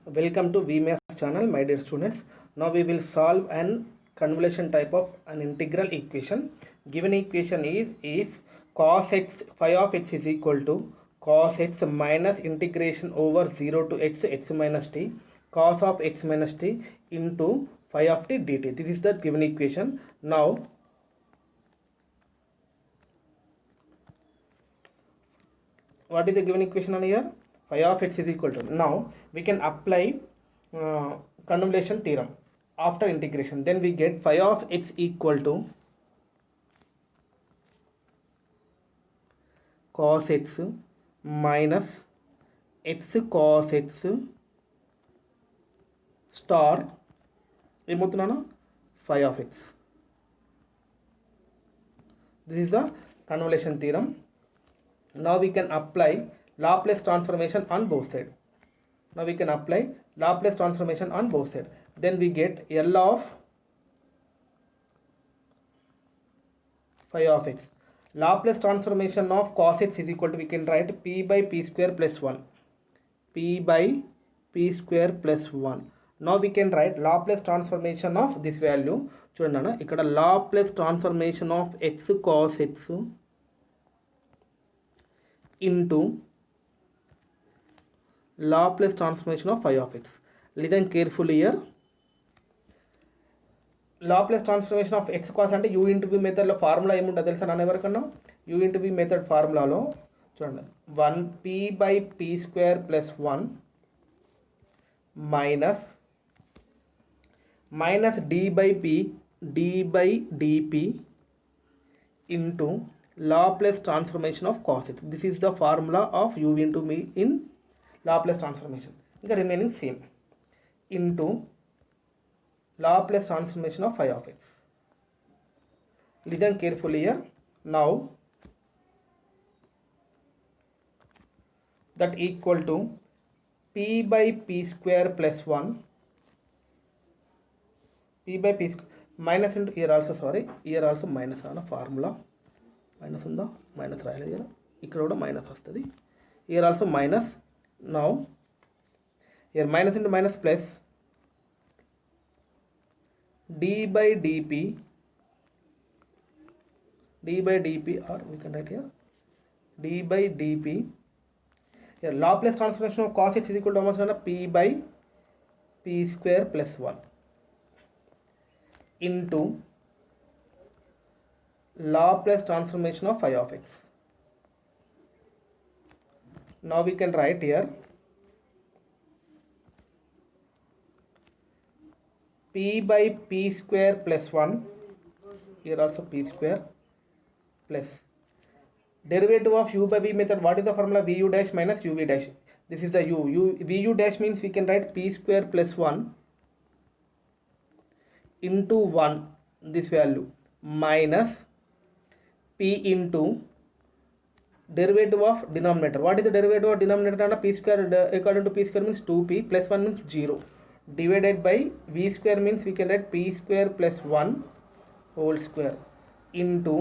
Welcome to VMAS channel, my dear students. Now we will solve an convolution type of an integral equation. Given equation is if cos x phi of x is equal to cos x minus integration over 0 to x minus t cos of x minus t into phi of t dt. This is the given equation. Now what is the given equation on here? Phi of x is equal to, now we can apply convolution theorem after integration. Then we get phi of x equal to cos x minus x cos x star ఏమవుతున్నాను phi of x. This is the convolution theorem. Now we can apply Laplace transformation on both sides. Now we can apply Laplace transformation on both sides. Then we get L of phi of x. Laplace transformation of cos x is equal to, we can write p by p square plus 1. P by p square plus 1. Now we can write Laplace transformation of this value. చూడండి అన్న, ఇక్కడ Laplace transformation of x cos x into Laplace transformation of phi of x. Listen carefully here. Laplace transformation of x cos అంటే u into v మెథడ్లో formula ఏముంటుందో తెలుసా నన్ను ఎవరికన్నా? u into v method ఫార్ములాలో చూడండి 1p by p square plus 1 minus d by dp into Laplace transformation of cos x. This is the formula of u into v in Laplace transformation. ఇంకా remaining same into Laplace transformation of phi of x. Listen carefully here. Now that equal to p by p square plus 1 p by p square minus into here also, sorry, here also minus on a formula. Minus ఉందా? Minus రాయలేదు కదా, ఇక్కడ కూడా minus వస్తుంది. Here also minus. Now here minus into minus plus d by dp or we can write here d by dp. Here Laplace transformation of cos x is equal to almost అన్న p by p square plus 1 into Laplace transformation of phi of x. Now we can write here p by p square plus 1, here also p square plus derivative of u by v method. What is the formula? vu dash minus uv dash. This is the vu dash means we can write p square plus 1 into 1, this value, minus p into derivative of denominator. What is the derivative of denominator? And p square according to p square means 2p plus 1 means 0 divided by v square means we can write p square plus 1 whole square into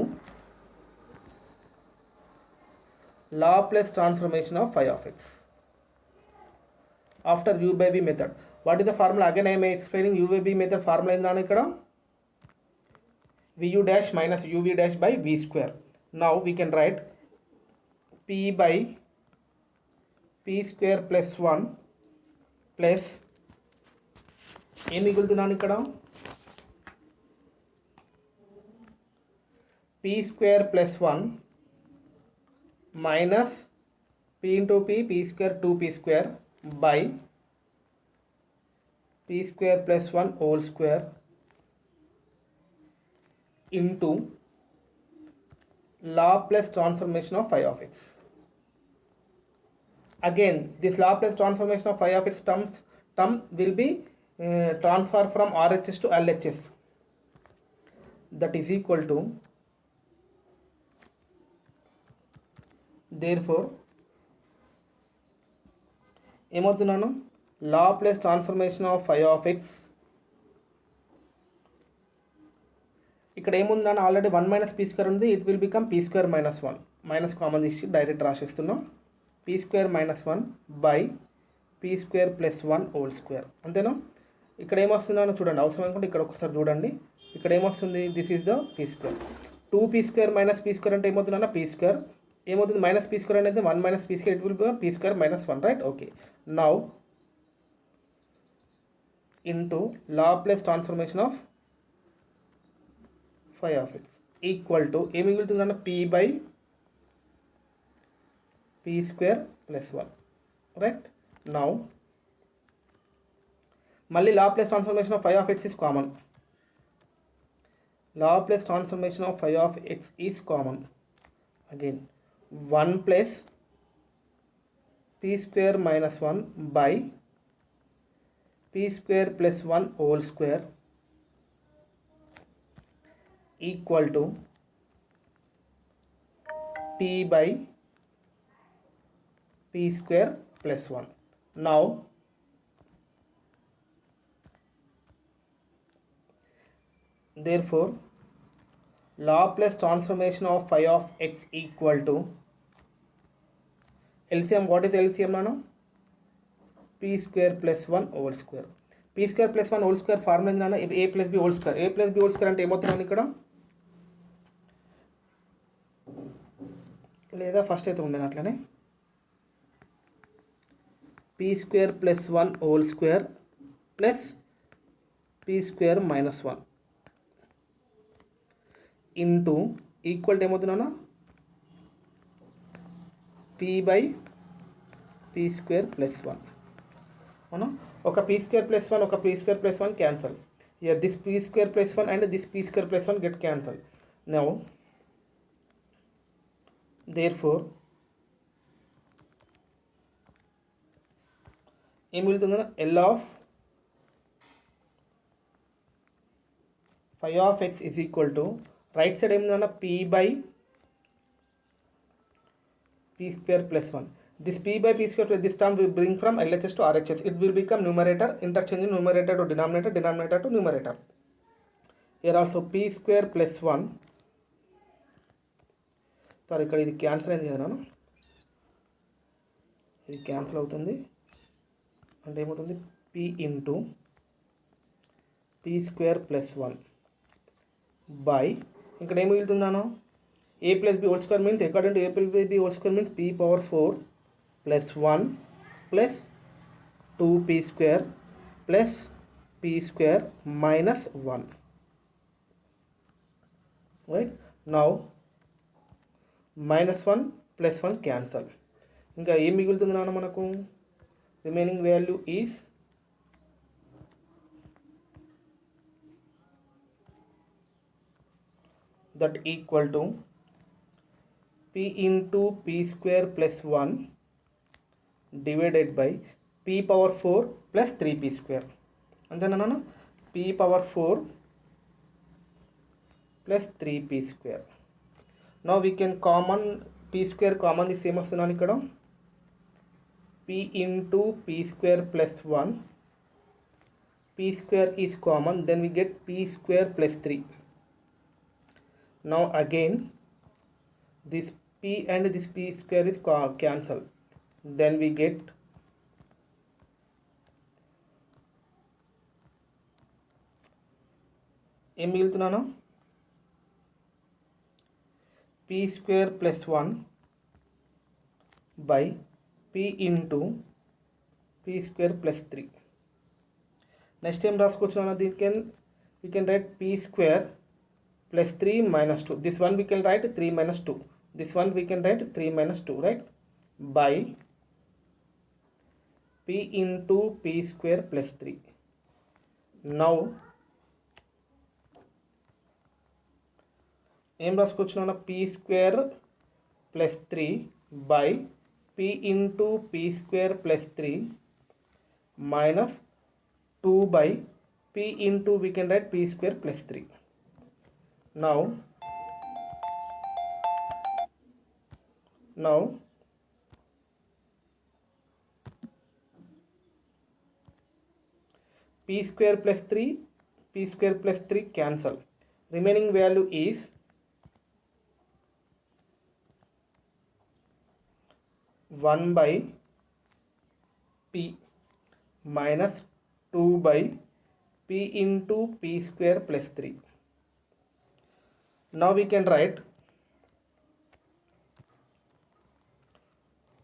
Laplace transformation of phi of x after u by v method. What is the formula? Again I am explaining u by v method formula in the ikkada vu dash minus uv dash by v square. Now we can write p by p square plus 1 plus ఏం మిగులుతున్నాను ఇక్కడ p square plus 1 minus p into p square 2p square by p square plus 1 whole square into Laplace transformation of phi of x. Again this Laplace transformation of phi of x term will be transferred from RHS to LHS. That is equal to, therefore ఏమవుతున్నాను Laplace transformation of phi of x. ఇక్కడ ఏముందని already 1 minus p square ఉంది, it will become p square minus 1, minus common తీసి direct రాసేస్తున్నాం. P square minus 1 by p square plus 1 whole square. అంతేనా? ఇక్కడ ఏమొస్తుందో చూడండి, అవసరం అనుకుంటే ఇక్కడ ఒకసారి చూడండి. ఇక్కడ ఏమొస్తుంది, this is the P square. 2p square minus p square అంటే ఏమవుతుందన్న పీ స్క్వేర్. ఏమవుతుంది, మైనస్ పీ స్క్వేర్ అనేది 1 minus p square, it will be P square minus 1, right? Okay. Now into Laplace transformation of phi of x equal to ఏమి మిగులుతుందన్న p by p square plus 1, right? Now మళ్ళీ Laplace transformation of phi of x is common. Laplace transformation of phi of x is common. Again 1 plus p square minus 1 by p square plus 1 whole square equal to p by p square plus 1. Now therefore Laplace transformation of phi of x equal to LCM. What is LCM now? p square plus 1 whole square. p square plus 1 whole square formula ఏంటన్నా, a plus b whole square. a plus b whole square అంటే ఏమవుతుందని ఇక్కడ, లేదా first అయితే ఉండేది అట్లనే, p square plus 1 whole square plus p square minus 1 into equal to ఏమవుతుందన్నా p by p square plus 1. అవునా? ఒక p square plus 1 ఒక p square plus 1 cancel. Here this p square plus 1 and this p square plus 1 get cancelled. Now therefore ఏం మిగులుతుందన్న, L of phi of x is equal to right side ఏముందన్న p by p square plus 1. This p by p square plus this term will bring from LHS to RHS. It will become numerator, interchanging numerator to denominator, denominator to numerator. Here also p square plus 1. Sorry, ఇక్కడ ఇది cancel అయింది కదా, ఇది cancel అవుతుంది. అంటే ఏమవుతుంది, p into p square plus 1 by ఇక్కడ ఏం మిగులుతుందాను, a plus b whole square means according to a plus b whole square means p power 4 plus 1 plus 2p square plus p square minus 1, right? Now minus 1 plus 1 cancel. ఇంకా ఏం మిగులుతుంది నాన్న మనకు, remaining value is that equal to p into p square plus 1 divided by p power 4 plus 3p square. అంతేనా, p power 4 plus 3p square. Now we can common p square common is same వస్తున్నాను ఇక్కడ, p into p square plus 1, p square is common, then we get p square plus 3. Now again this p and this p square is cancelled, then we get ఏం మిగులుతున్నాను, p square plus 1 by p into p square plus 3. Next ఏం రాసుకోవచ్చు అన్న, దీనికి we can write p square plus 3 minus 2. This one we can write 3 minus 2. This one we can write 3 minus 2, right? By p into p square plus 3. Now ఏం రాసుకోవచ్చు, p square plus 3 by p into p square plus 3 minus 2 by p into we can write p square plus 3. Now p square plus 3 cancel. Remaining value is 1 by p minus 2 by p into p square plus 3. Now we can write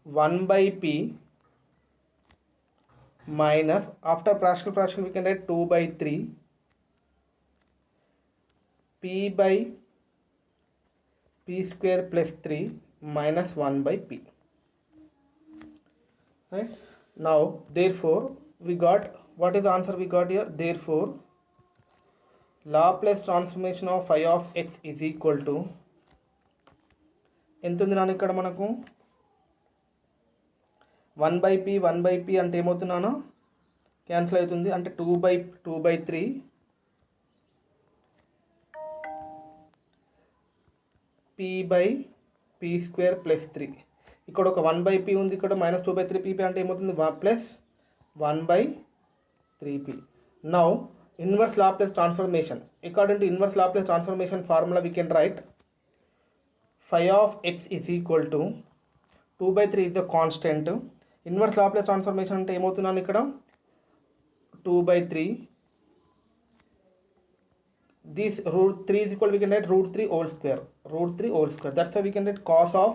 1 by p minus, after partial fraction we can write 2 by 3 p by p square plus 3 minus 1 by p. Right? Now therefore we got, what is the answer we got here? Therefore Laplace transformation of phi of x is equal to ఎంత ఉంది నాన్న ఇక్కడ మనకు 1 by p అంటే ఏమవుతున్నాను cancel అవుతుంది అంటే 2 by 3 p by p square plus 3. ఇక్కడ ఒక 1 by p ఉంది, ఇక్కడ minus 2 by 3 p అంటే ఏమవుతుంది plus 1 by 3p. Now inverse Laplace transformation, according to inverse Laplace transformation formula we can write phi of x is equal to 2 by 3 is the constant. Inverse Laplace transformation అంటే ఏమవుతున్నాను ఇక్కడ 2 by 3, this root 3 is equal, we can write root 3 whole square, that's why we can write cos of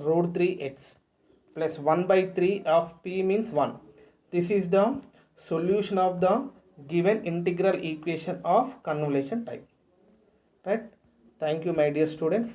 root 3x plus 1 by 3 of p means 1. This is the solution of the given integral equation of convolution type. Right? Thank you my dear students.